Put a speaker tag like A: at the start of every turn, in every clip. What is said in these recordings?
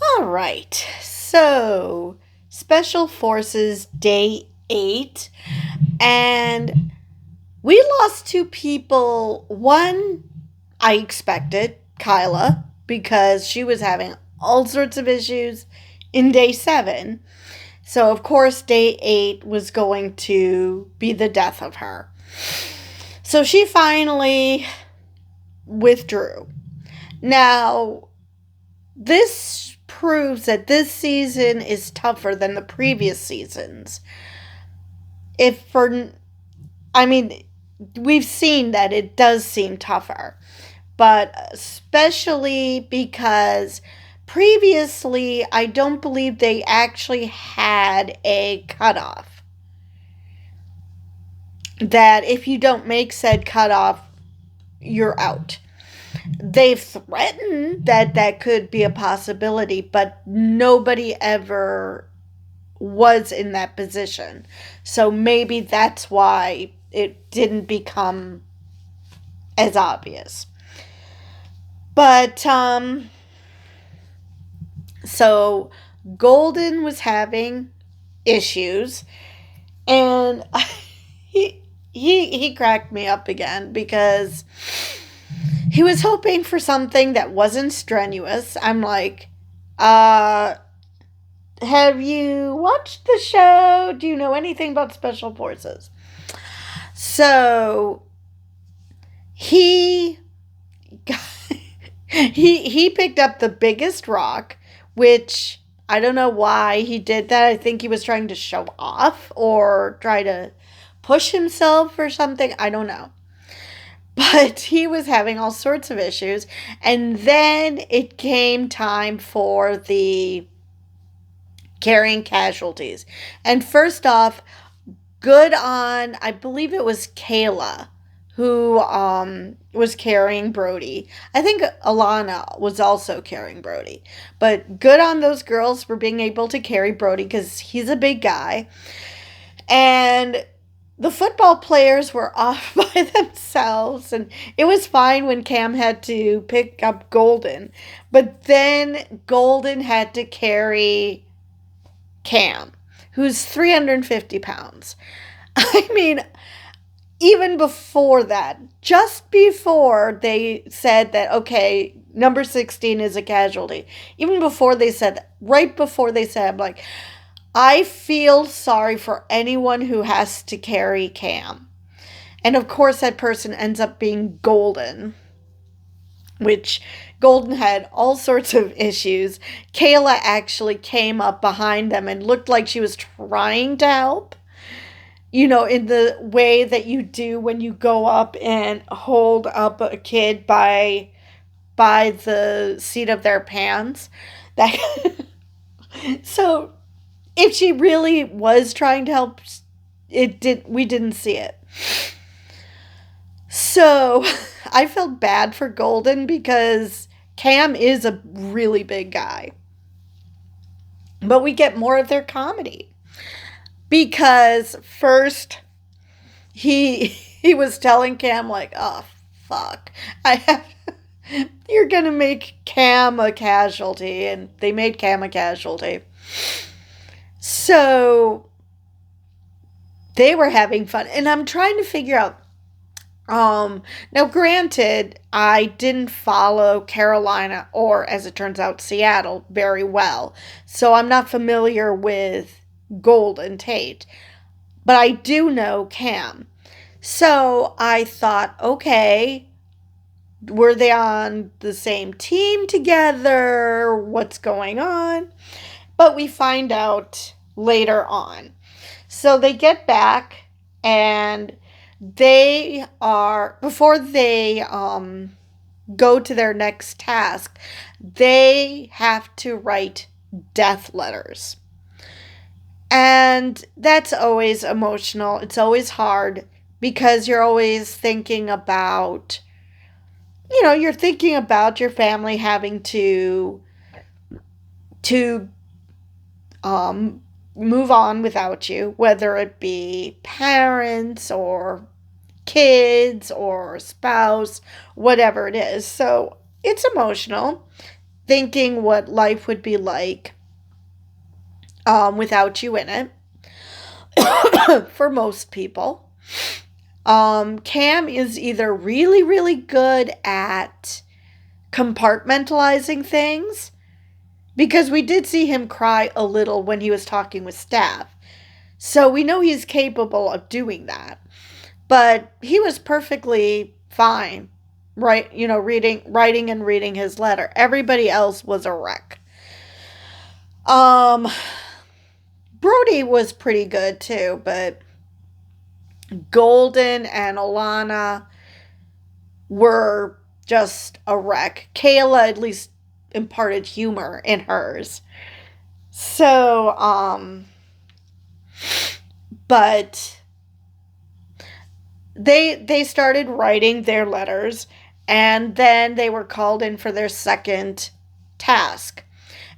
A: All right. So, Special Forces Day 8. And we lost two people. One, I expected, Kyla, because she was having all sorts of issues in Day 7. So, of course, Day 8 was going to be the death of her. So, she finally withdrew. Now, this proves that this season is tougher than the previous seasons. If for, I mean, we've seen that it does seem tougher, but especially because previously I don't believe they actually had a cutoff. That if you don't make said cutoff, you're out. They've threatened that that could be a possibility, but nobody ever was in that position. So maybe that's why it didn't become as obvious. But so Golden was having issues, and he cracked me up again because he was hoping for something that wasn't strenuous. I'm like, uh have you watched the show? Do you know anything about special forces? So he he picked up the biggest rock, which I don't know why he did that. I think he was trying to show off or try to push himself or something. I don't know. But he was having all sorts of issues. And then it came time for the carrying casualties. And first off, good on, I believe it was Kayla who was carrying Brody. I think Alana was also carrying Brody. But good on those girls for being able to carry Brody because he's a big guy. And the football players were off by themselves, and it was fine when Cam had to pick up Golden. But then Golden had to carry Cam, who's 350 pounds. I mean, even before that, just before they said that, okay, number 16 is a casualty, even before they said that, right before they said, I'm like, I feel sorry for anyone who has to carry Cam. And of course, that person ends up being Golden, which Golden had all sorts of issues. Kayla actually came up behind them and looked like she was trying to help. You know, in the way that you do when you go up and hold up a kid by the seat of their pants. That so if she really was trying to help, we didn't see it. So I felt bad for Golden because Cam is a really big guy. But we get more of their comedy. Because first he was telling Cam like, "Oh fuck. I have you're going to make Cam a casualty," and they made Cam a casualty. So they were having fun and I'm trying to figure out now granted, I didn't follow Carolina or as it turns out Seattle very well. So I'm not familiar with Golden Tate, but I do know Cam. So I thought, okay, were they on the same team together? What's going on? But we find out later on. So they get back and they are before they go to their next task, they have to write death letters. And that's always emotional. It's always hard because you're always thinking about, you're thinking about your family having to move on without you, whether it be parents or kids or spouse, whatever it is. So it's emotional. thinking what life would be like without you in it for most people. Cam is either really, really good at compartmentalizing things, because we did see him cry a little when he was talking with Staff. So we know he's capable of doing that. But he was perfectly fine, right? Writing and reading his letter. Everybody else was a wreck. Brody was pretty good too, but Golden and Alana were just a wreck. Kayla at least imparted humor in hers. So, but they started writing their letters, and then they were called in for their second task.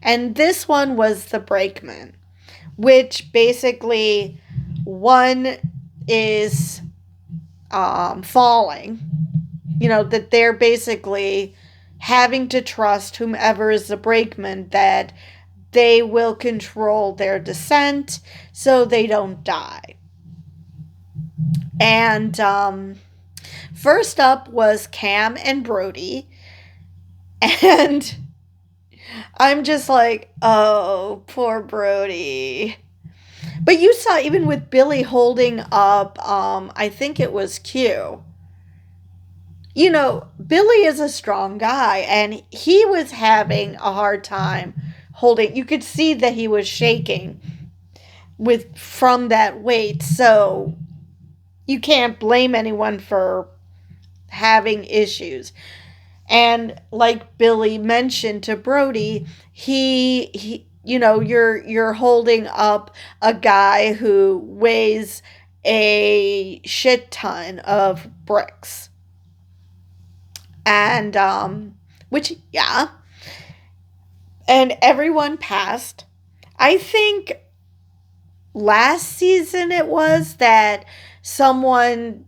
A: And this one was the brakeman, which basically one is falling. That they're basically having to trust whomever is the brakeman that they will control their descent so they don't die. And first up was Cam and Brody. And I'm just like, oh, poor Brody. But you saw even with Billy holding up, I think it was Q. Billy is a strong guy, and he was having a hard time holding. You could see that he was shaking from that weight, so you can't blame anyone for having issues. And like Billy mentioned to Brody, he you're holding up a guy who weighs a shit ton of bricks. And and everyone passed. I think last season it was that someone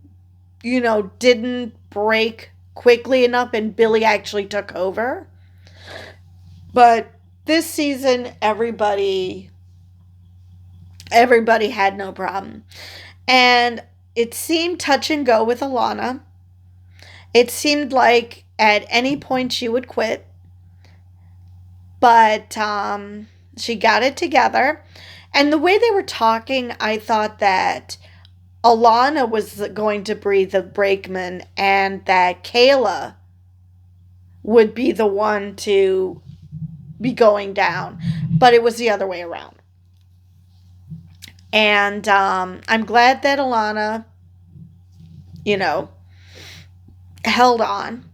A: didn't break quickly enough and Billy actually took over. But this season everybody had no problem. And it seemed touch and go with Alana. It seemed like at any point she would quit. But she got it together. And the way they were talking, I thought that Alana was going to be the brakeman and that Kayla would be the one to be going down. But it was the other way around. And I'm glad that Alana, held on.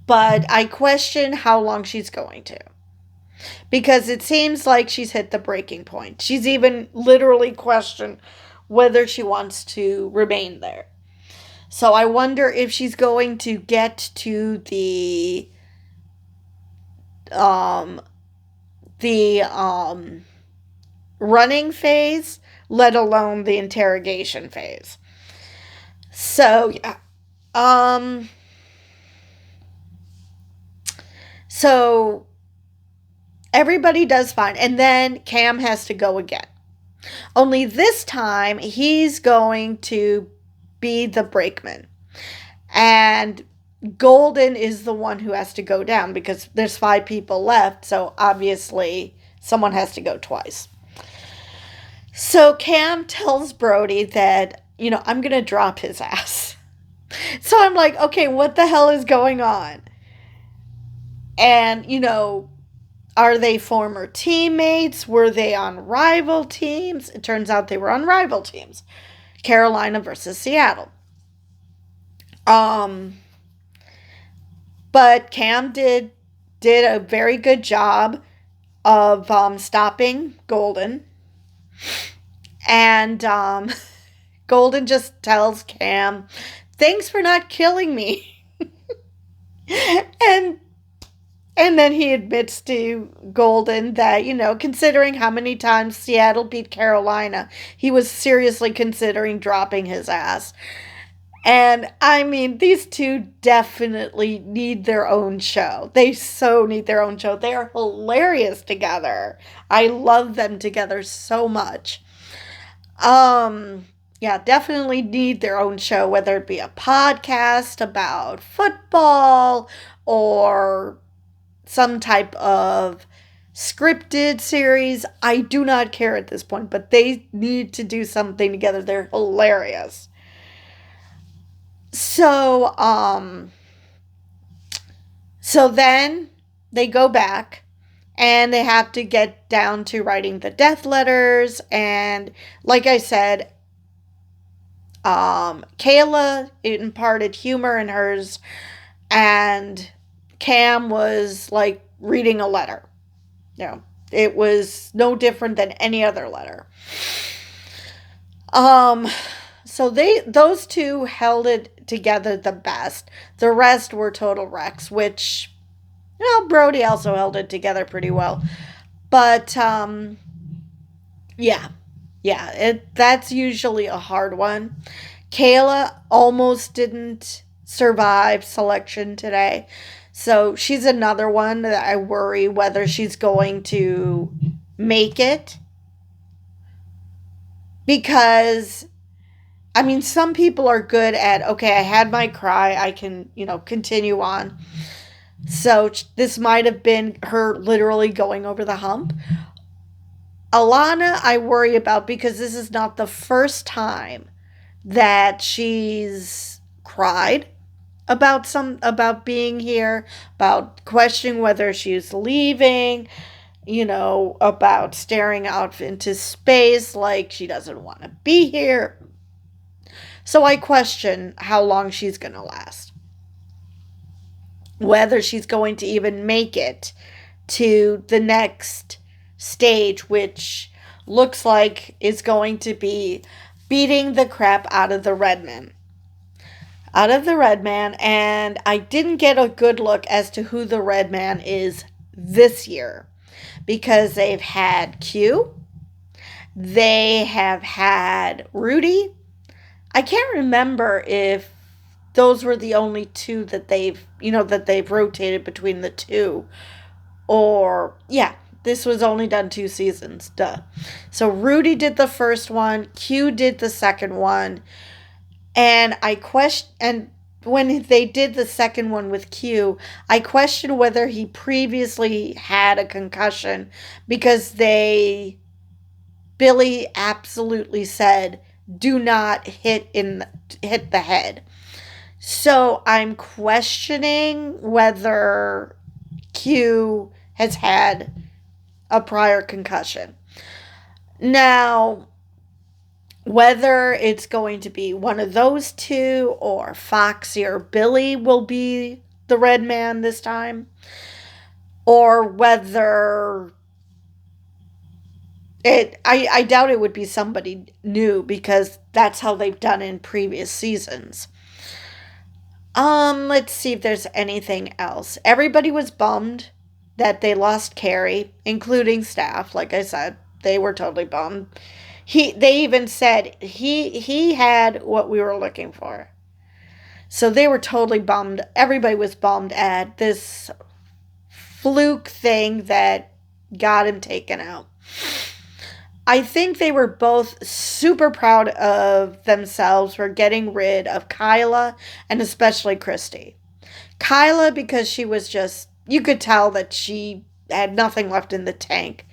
A: But I question how long she's going to. Because it seems like she's hit the breaking point. She's even literally questioned whether she wants to remain there. So I wonder if she's going to get to the running phase, let alone the interrogation phase. So, yeah. So everybody does fine. And then Cam has to go again. Only this time he's going to be the brakeman. And Golden is the one who has to go down because there's 5 people left. So obviously someone has to go twice. So Cam tells Brody that, I'm going to drop his ass. So I'm like, okay, what the hell is going on? And, are they former teammates? Were they on rival teams? It turns out they were on rival teams. Carolina versus Seattle. But Cam did a very good job of stopping Golden. And Golden just tells Cam, thanks for not killing me. And then he admits to Golden that, considering how many times Seattle beat Carolina, he was seriously considering dropping his ass. And I mean, these two definitely need their own show. They so need their own show. They are hilarious together. I love them together so much. Um, yeah, definitely need their own show, whether it be a podcast about football or some type of scripted series. I do not care at this point, but they need to do something together. They're hilarious. So, so then they go back and they have to get down to writing the death letters. And like I said, Kayla imparted humor in hers, and Cam was like reading a letter. You know, it was no different than any other letter. Um, so those two held it together the best. The rest were total wrecks, which Brody also held it together pretty well. But yeah, yeah, that's usually a hard one. Kayla almost didn't survive selection today. So she's another one that I worry whether she's going to make it, because I mean, some people are good at, okay, I had my cry, I can, continue on. So this might have been her literally going over the hump. Alana, I worry about because this is not the first time that she's cried about being here, about questioning whether she's leaving, about staring out into space like she doesn't want to be here. So I question how long she's going to last. Whether she's going to even make it to the next stage, which looks like is going to be beating the crap out of the Redman. And I didn't get a good look as to who the Redman is this year, because they've had Q, they have had Rudy. I can't remember if those were the only two that they've rotated between the two, or yeah, this was only done 2 seasons. Duh. So Rudy did the first one, Q did the second one, and when they did the second one with Q, I questioned whether he previously had a concussion, because Billy absolutely said, do not hit the head. So I'm questioning whether Q has had a prior concussion. Now, whether it's going to be one of those two or Foxy or Billy will be the Redman this time, or whether I doubt it would be somebody new, because that's how they've done in previous seasons. Let's see if there's anything else. Everybody was bummed that they lost Carrie, including staff. Like I said, they were totally bummed. They even said he had what we were looking for. So they were totally bummed. Everybody was bummed at this fluke thing that got him taken out. I think they were both super proud of themselves for getting rid of Kyla, and especially Christy. Kyla, because she was just, you could tell that she had nothing left in the tank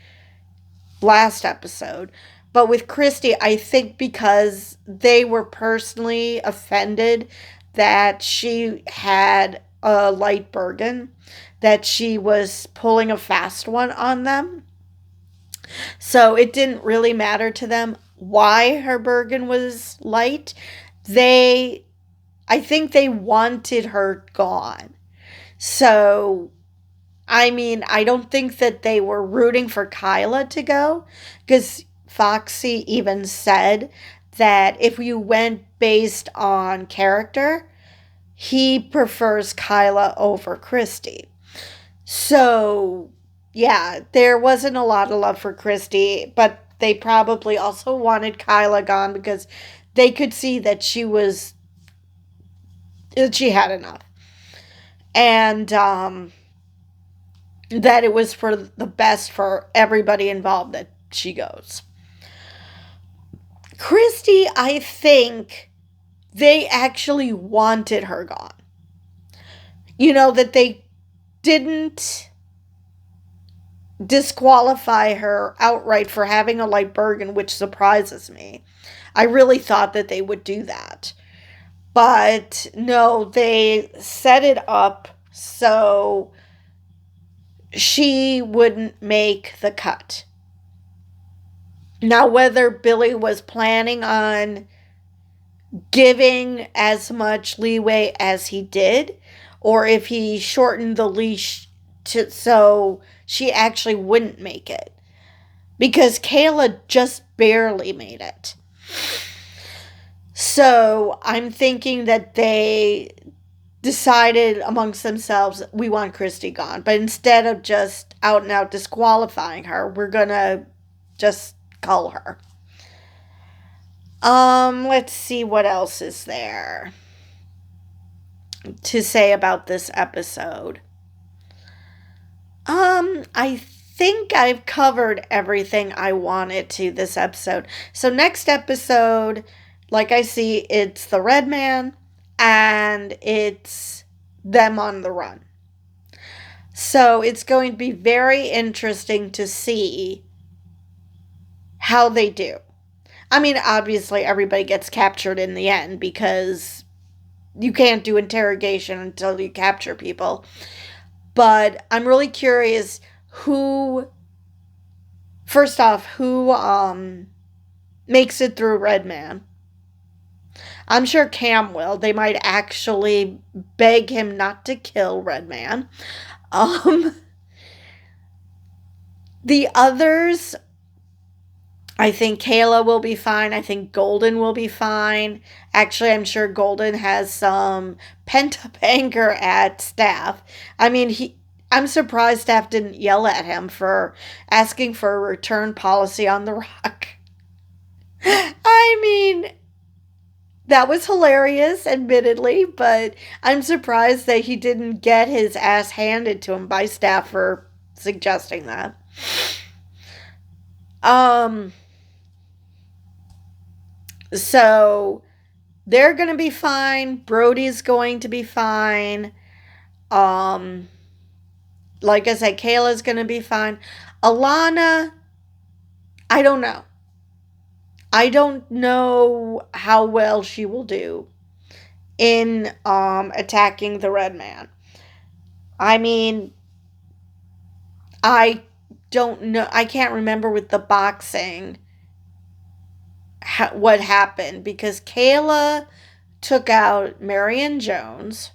A: last episode. But with Christy, I think because they were personally offended that she had a light Bergen, that she was pulling a fast one on them. So it didn't really matter to them why her Bergen was light. I think they wanted her gone. So, I mean, I don't think that they were rooting for Kyla to go, because Foxy even said that if you went based on character, he prefers Kyla over Christy. So, yeah, there wasn't a lot of love for Christy, but they probably also wanted Kyla gone because they could see that she was She had enough. And that it was for the best for everybody involved that she goes. Christy, I think they actually wanted her gone. That they didn't disqualify her outright for having a light Bergen, which surprises me. I really thought that they would do that. But no, they set it up so she wouldn't make the cut. Now, whether Billy was planning on giving as much leeway as he did, or if he shortened the leash so she actually wouldn't make it. Because Kayla just barely made it. So I'm thinking that they decided amongst themselves, we want Christy gone. But instead of just out and out disqualifying her, we're going to just cull her. Let's see what else is there to say about this episode. I think I've covered everything I wanted to this episode. So next episode, like I see, it's the Red Man and it's them on the run. So it's going to be very interesting to see how they do. I mean, obviously everybody gets captured in the end because you can't do interrogation until you capture people. But I'm really curious who makes it through Red Man. I'm sure Cam will. They might actually beg him not to kill Red Man. The others, I think Kayla will be fine. I think Golden will be fine. Actually, I'm sure Golden has some pent-up anger at Staff. I mean, I'm surprised Staff didn't yell at him for asking for a return policy on the rock. I mean, that was hilarious, admittedly, but I'm surprised that he didn't get his ass handed to him by Staff for suggesting that. So they're going to be fine. Brody's going to be fine. Like I said, Kayla's going to be fine. Alana, I don't know. I don't know how well she will do in attacking the Red Man. I mean, I don't know. I can't remember with the boxing what happened because Kayla took out Marion Jones.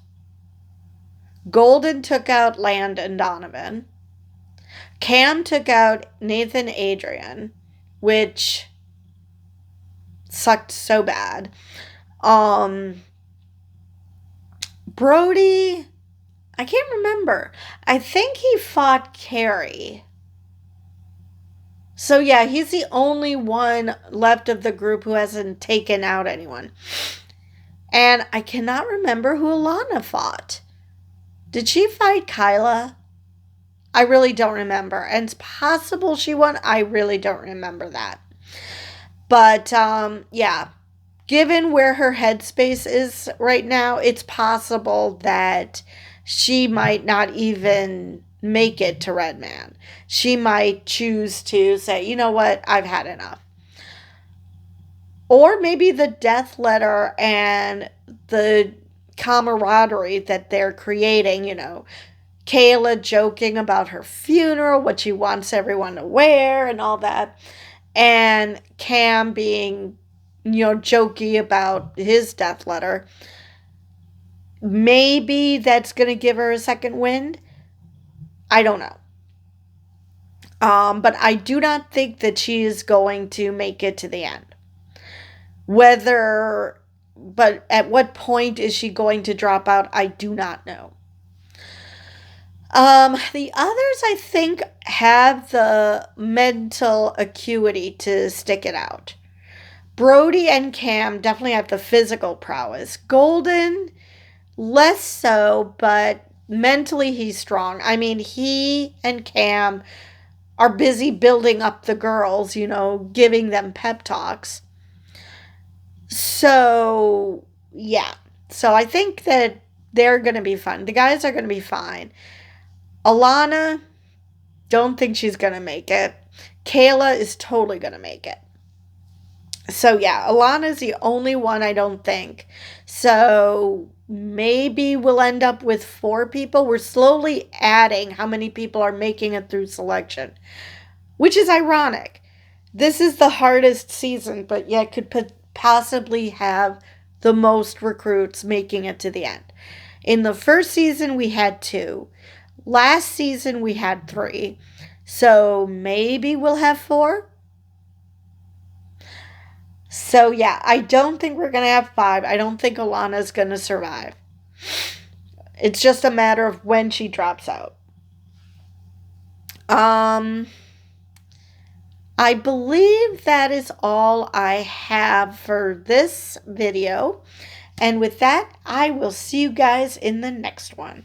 A: Golden took out Landon Donovan. Cam took out Nathan Adrian, which sucked so bad. Brody, I can't remember. I think he fought Carrie. So yeah, he's the only one left of the group who hasn't taken out anyone. And I cannot remember who Alana fought. Did she fight Kyla? I really don't remember. And it's possible she won. I really don't remember that. But, yeah. Given where her headspace is right now, it's possible that she might not even make it to Red Man. She might choose to say, you know what, I've had enough. Or maybe the death letter and the camaraderie that they're creating, Kayla joking about her funeral, what she wants everyone to wear and all that. And Cam being, jokey about his death letter. Maybe that's going to give her a second wind. I don't know. But I do not think that she is going to make it to the end. But at what point is she going to drop out? I do not know. The others, I think, have the mental acuity to stick it out. Brody and Cam definitely have the physical prowess. Golden, less so, but mentally he's strong. I mean, he and Cam are busy building up the girls, giving them pep talks. So, yeah. So I think that they're going to be fun. The guys are going to be fine. Alana, don't think she's going to make it. Kayla is totally going to make it. So, yeah, Alana's the only one I don't think. So, maybe we'll end up with 4 people. We're slowly adding how many people are making it through selection, which is ironic. This is the hardest season, but yet could possibly have the most recruits making it to the end. In the first season, we had 2. Last season, we had 3. So maybe we'll have 4. So yeah, I don't think we're going to have 5. I don't think Alana's going to survive. It's just a matter of when she drops out. I believe that is all I have for this video. And with that, I will see you guys in the next one.